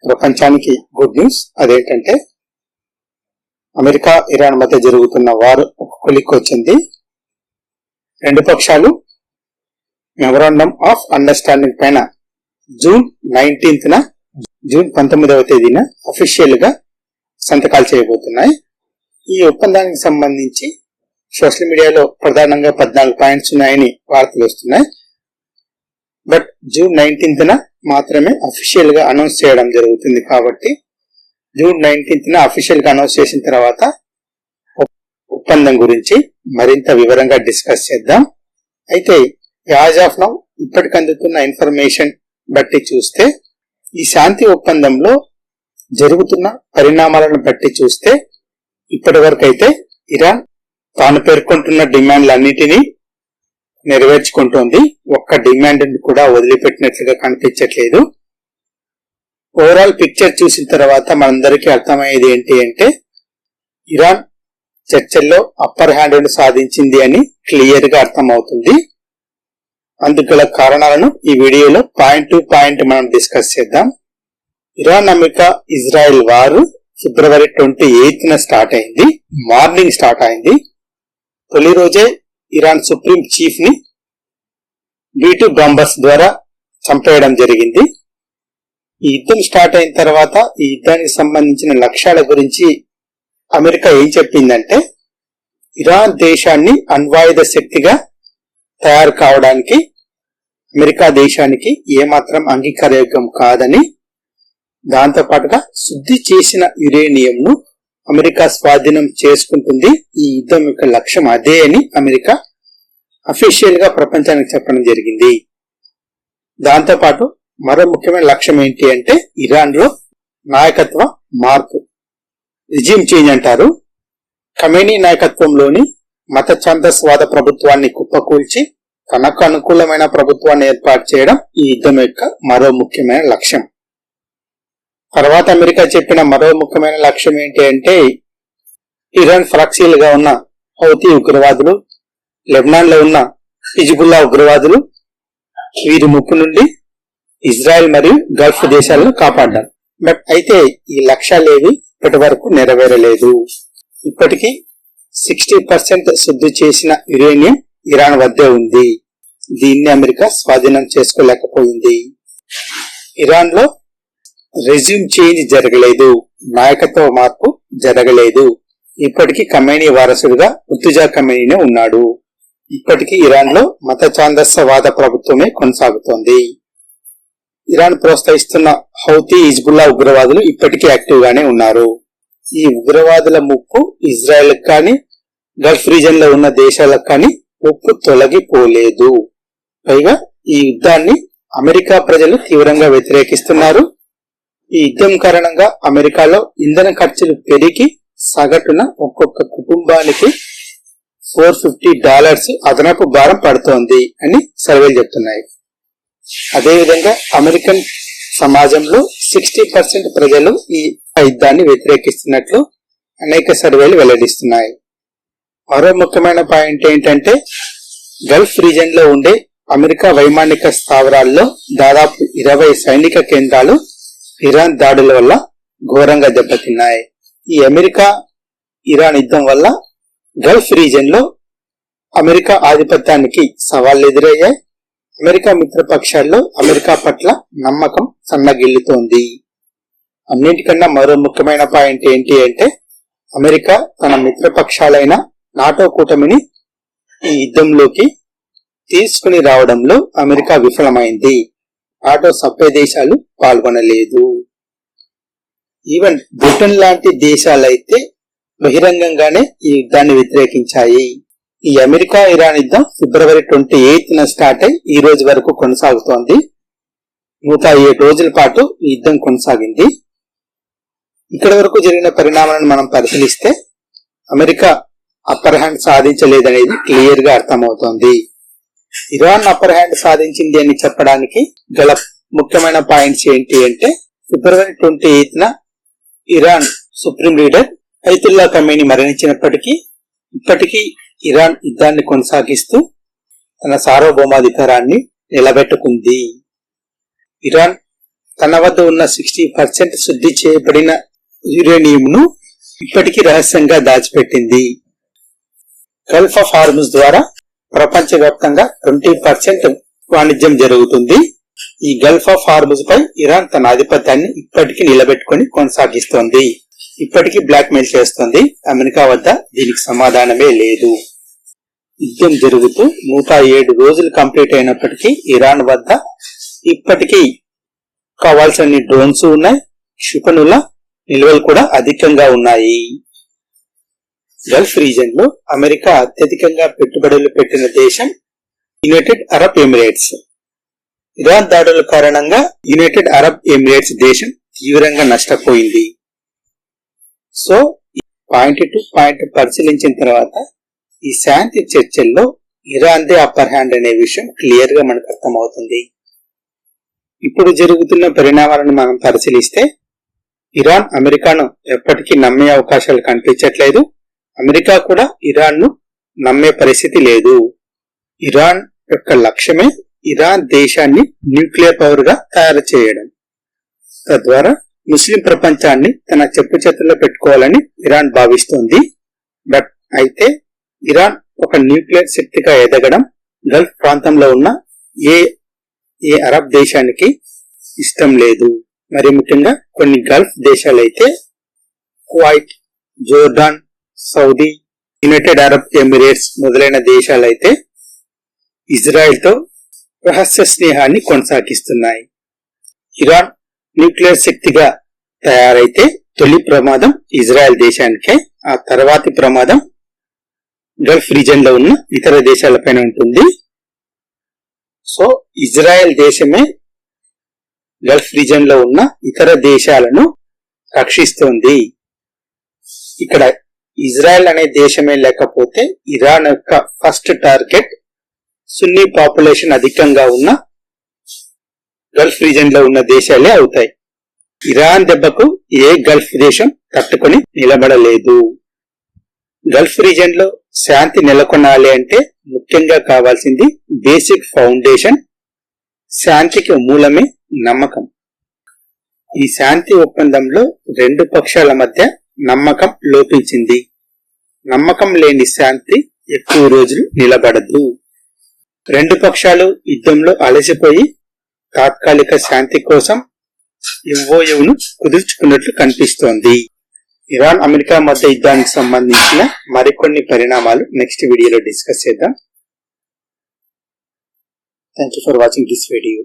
ప్రపంచానికి good news. అదేంటంటే America Iran మధ్య జరుగుతున్న వారు ఒక కొలిక్కి వచ్చింది. రెండు పక్షాలు మెమరాండం ఆఫ్ అండర్స్టాండింగ్ పైన జూన్ 19వ తేదీన అఫీషియల్ గా సంతకాలు చేయబోతున్నాయి. ఈ ఒప్పందానికి సంబంధించి సోషల్ మీడియాలో ప్రధానంగా 14 పాయింట్స్ ఉన్నాయని వార్తలు వస్తున్నాయి. బట్ జూన్ 19న మాత్రమే అఫీషియల్ గా అనౌన్స్ చేయడం జరుగుతుంది. కాబట్టి జూన్ 19న అఫీషియల్ గా అనౌన్స్ చేసిన తర్వాత ఒప్పందం గురించి మరింత వివరంగా డిస్కస్ చేద్దాం. అయితే యాజ్ ఆఫ్ నౌ ఇప్పటికి అందుతున్న ఇన్ఫర్మేషన్ బట్టి చూస్తే ఈ శాంతి ఒప్పందంలో జరుగుతున్న పరిణామాలను బట్టి చూస్తే ఇప్పటి వరకు అయితే ఇరాన్ తాను పేర్కొంటున్న డిమాండ్లన్నిటినీ నెరవేర్చుకుంటోంది. ఒక్క డిమాండ్ కూడా వదిలిపెట్టినట్లుగా కనిపించట్లేదు. ఓవరాల్ పిక్చర్ చూసిన తర్వాత మనందరికీ అర్థమయ్యేది ఏంటి అంటే ఇరాన్ చర్చల్లో అప్పర్ హ్యాండ్ సాధించింది అని క్లియర్ గా అర్థమవుతుంది. అందుగల కారణాలను ఈ వీడియోలో పాయింట్ టు పాయింట్ మనం డిస్కస్ చేద్దాం. ఇరాన్ అమెరికా ఇజ్రాయెల్ వారు ఫిబ్రవరి 28న స్టార్ట్ అయింది. మార్నింగ్ స్టార్ట్ అయింది. తొలి రోజే ఇరాన్ సుప్రీం చీఫ్ ని B-2 బాంబర్స్ ద్వారా చంపేయడం జరిగింది. ఈ యుద్ధం స్టార్ట్ అయిన తర్వాత ఈ యుద్ధానికి సంబంధించిన లక్ష్యాల గురించి అమెరికా ఏం చెప్పిందంటే ఇరాన్ దేశాన్ని అణ్వాయుధ శక్తిగా తయారు కావడానికి అమెరికా దేశానికి ఏమాత్రం అంగీకారయోగ్యం కాదని, దాంతో పాటుగా శుద్ధి చేసిన యురేనియంను అమెరికా స్వాధీనం చేసుకుంటుంది. ఈ యుద్ధం యొక్క లక్ష్యం అదే అని అమెరికా అఫీషియల్ గా ప్రపంచానికి చెప్పడం జరిగింది. దాంతో పాటు మరో ముఖ్యమైన లక్ష్యం ఏంటి అంటే ఇరాన్ లో నాయకత్వ మార్పు, రిజిమ్ చేంజ్ అంటారు. ఖమేనీ నాయకత్వంలోని మత ఛాందస్వాద ప్రభుత్వాన్ని కుప్పకూల్చి తనకు అనుకూలమైన ప్రభుత్వాన్ని ఏర్పాటు చేయడం ఈ యుద్ధం యొక్క మరో ముఖ్యమైన లక్ష్యం. తర్వాత అమెరికా చెప్పిన మరో ముఖ్యమైన లక్ష్యం ఏంటి అంటే ఇరాన్ ప్రాక్సీలుగా ఉన్న హౌతీ ఉగ్రవాదులు, లెబనాన్ లో ఉన్న హిజ్బుల్లా ఉగ్రవాదులు, వీరి ముప్పు నుండి ఇజ్రాయెల్ మరియు గల్ఫ్ దేశాలను కాపాడ్డారు. బట్ అయితే ఈ లక్ష్యాలేవి ఇప్పటి వరకు నెరవేరలేదు. ఇప్పటికీ 60% శుద్ధి చేసిన యురేనియం ఇరాన్ వద్దే ఉంది. దీన్ని అమెరికా స్వాధీనం చేసుకోలేకపోయింది. ఇరాన్ లో రెజ్యూమ్ చేంజ్ జరగలేదు, నాయకత్వ మార్పు జరగలేదు. ఇప్పటికీ ఖమేనీ వారసుడుగా ముర్తజా ఖమేనీనే ఉన్నాడు. ఇప్పటికీ ఇరాన్ లో మత ఛాందస్వాద ప్రభుత్వమే కొనసాగుతోంది. ఇరాన్ ప్రోత్సహిస్తున్న హౌతీ, హిజ్బుల్లా ఉగ్రవాదులు ఇప్పటికీ యాక్టివ్ గానే ఉన్నారు. ఈ ఉగ్రవాదుల ముప్పు ఇజ్రాయెల్ కానీ గల్ఫ్ రీజన్ లో ఉన్న దేశాలకు కానీ ముప్పు తొలగిపోలేదు. పైగా ఈ యుద్ధాన్ని అమెరికా ప్రజలు తీవ్రంగా వ్యతిరేకిస్తున్నారు. ఈ యుద్ధం కారణంగా అమెరికాలో ఇంధన ఖర్చులు పెరిగి సగటున ఒక్కొక్క కుటుంబానికి $450 అదనపు భారం పడుతోంది అని సర్వేలు చెప్తున్నాయి. అదేవిధంగా అమెరికన్ సమాజంలో 60% ప్రజలు ఈ యుద్ధాన్ని వ్యతిరేకిస్తున్నట్లు అనేక సర్వేలు వెల్లడిస్తున్నాయి. మరో ముఖ్యమైన పాయింట్ ఏంటంటే గల్ఫ్ రీజన్ లో ఉండే అమెరికా వైమానిక స్థావరాల్లో దాదాపు 20 సైనిక కేంద్రాలు ఇరాన్ దాడుల వల్ల ఘోరంగా దెబ్బతిన్నాయి. ఈ అమెరికా ఇరాన్ యుద్ధం వల్ల గల్ఫ్ రీజన్ లో అమెరికా ఆధిపత్యానికి సవాళ్లు ఎదురయ్యాయి. అమెరికా మిత్రపక్షాల్లో అమెరికా పట్ల నమ్మకం సన్నగిల్లుతోంది. అన్నింటికన్నా మరో ముఖ్యమైన పాయింట్ ఏంటి అంటే అమెరికా తన మిత్రపక్షాలైన నాటో కూటమిని ఈ యుద్ధంలోకి తీసుకుని రావడంలో అమెరికా విఫలమైంది. నాటో సభ్య దేశాలు పాల్గొనలేదు. ఈవెన్ బ్రిటన్ లాంటి దేశాలైతే బహిరంగంగానే ఈ యుద్ధాన్ని వ్యతిరేకించాయి. ఈ అమెరికా ఇరాన్ యుద్ధం ఫిబ్రవరి 28న స్టార్ట్ అయి ఈ రోజు వరకు కొనసాగుతోంది. 107 రోజుల పాటు ఈ యుద్ధం కొనసాగింది. ఇక్కడి వరకు జరిగిన పరిణామాలను మనం పరిశీలిస్తే అమెరికా అప్పర్ హ్యాండ్ సాధించలేదనేది క్లియర్ గా అర్థమవుతోంది. ఇరాన్ అప్పర్ హ్యాండ్ సాధించింది అని చెప్పడానికి గల ముఖ్యమైన పాయింట్స్ ఏంటి అంటే ఫిబ్రవరి 28న Iran supreme leader Ayatollah Khamenei మరణించినప్పటికీ ఇప్పటికీ ఇరాన్ యుద్ధాన్ని కొనసాగిస్తూ తన సార్వభౌమాధికారాన్ని నిలబెట్టుకుంది. ఇరాన్ తన వద్ద ఉన్న 60% శుద్ధి చేయబడిన యురేనియంను ఇప్పటికీ రహస్యంగా దాచిపెట్టింది. గల్ఫ్ ఆఫ్ హార్ముజ్ ద్వారా ప్రపంచవ్యాప్తంగా 20% వాణిజ్యం జరుగుతుంది. ఈ గల్ఫ్ ఆఫ్ హార్ముజ్ పై ఇరాన్ తన ఆధిపత్యాన్ని ఇప్పటికీ నిలబెట్టుకుని కొనసాగిస్తోంది. ఇప్పటికీ బ్లాక్ మెయిల్ చేస్తోంది. అమెరికా వద్ద దీనికి సమాధానమే లేదు. యుద్ధం జరుగుతూ 107 రోజులు కంప్లీట్ అయినప్పటికీ ఇరాన్ వద్ద ఇప్పటికీ కావాల్సిన డ్రోన్స్ ఉన్నాయి. క్షిపణుల నిల్వలు కూడా అధికంగా ఉన్నాయి. గల్ఫ్ రీజన్ లో అమెరికా అత్యధికంగా పెట్టుబడులు పెట్టిన దేశం యునైటెడ్ అరబ్ ఎమిరేట్స్. ఇరాన్ దాడుల కారణంగా యునైటెడ్ అరబ్ ఎమిరేట్స్ దేశం తీవ్రంగా నష్టపోయింది. సో పాయింట్ టు పాయింట్ పరిశీలించిన తర్వాత ఈ శాంతి చర్చల్లో ఇరాన్దే అప్పర్ హ్యాండ్ అనే విషయం క్లియర్ గా మనకు అర్థమవుతుంది. ఇప్పుడు జరుగుతున్న పరిణామాలను మనం పరిశీలిస్తే ఇరాన్ అమెరికాను ఎప్పటికీ నమ్మే అవకాశాలు కనిపించట్లేదు. అమెరికా కూడా ఇరాన్ ను నమ్మే పరిస్థితి లేదు. ఇరాన్ యొక్క లక్ష్యమే ఇరాన్ దేశాన్ని న్యూక్లియర్ పవర్ గా తయారు చేయడం, తద్వారా ముస్లిం ప్రపంచాన్ని తన చెప్పు చేతుల్లో పెట్టుకోవాలని ఇరాన్ భావిస్తోంది. బట్ అయితే ఇరాన్ ఒక న్యూక్లియర్ శక్తిగా ఎదగడం గల్ఫ్ ప్రాంతంలో ఉన్న ఏ అరబ్ దేశానికి ఇష్టం లేదు. మరి ముఖ్యంగా కొన్ని గల్ఫ్ దేశాలైతే Kuwait, Jordan, Saudi, United Arab Emirates మొదలైన దేశాలైతే ఇజ్రాయెల్ తో రహస్య స్నేహాన్ని కొనసాగిస్తున్నాయి. ఇరాన్ న్యూక్లియర్ శక్తిగా తయారైతే తొలి ప్రమాదం ఇజ్రాయెల్ దేశానికే, ఆ తర్వాతి ప్రమాదం గల్ఫ్ రీజన్ లో ఉన్న ఇతర దేశాలపైన ఉంటుంది. సో ఇజ్రాయెల్ దేశమే గల్ఫ్ రీజన్ లో ఉన్న ఇతర దేశాలను రక్షిస్తోంది. ఇక్కడ ఇజ్రాయెల్ అనే దేశమే లేకపోతే ఇరాన్ యొక్క ఫస్ట్ టార్గెట్ సున్నీ పాపులేషన్ అధికంగా ఉన్న గల్ఫ్ రీజన్ లో ఉన్న దేశాలే అవుతాయి. ఇరాన్ దెబ్బకు ఏ గల్ఫ్ దేశం తట్టుకొని నిలబడలేదు. గల్ఫ్ రీజన్ లో శాంతి నెలకొనాలి అంటే ముఖ్యంగా కావాల్సింది బేసిక్ ఫౌండేషన్. శాంతికి మూలమే నమ్మకం. ఈ శాంతి ఒప్పందంలో రెండు పక్షాల మధ్య నమ్మకం లోపించింది. నమ్మకం లేని శాంతి ఎక్కువ రోజులు నిలబడదు. రెండు పక్షాలు యుద్ధంలో అలసిపోయి తాత్కాలిక శాంతి కోసం ఎంఓయూను కుదుర్చుకున్నట్లు కనిపిస్తోంది. ఇరాన్ అమెరికా మధ్య యుద్ధానికి సంబంధించిన మరికొన్ని పరిణామాలు నెక్స్ట్ వీడియోలో డిస్కస్ చేద్దాం. Thank you for watching this video.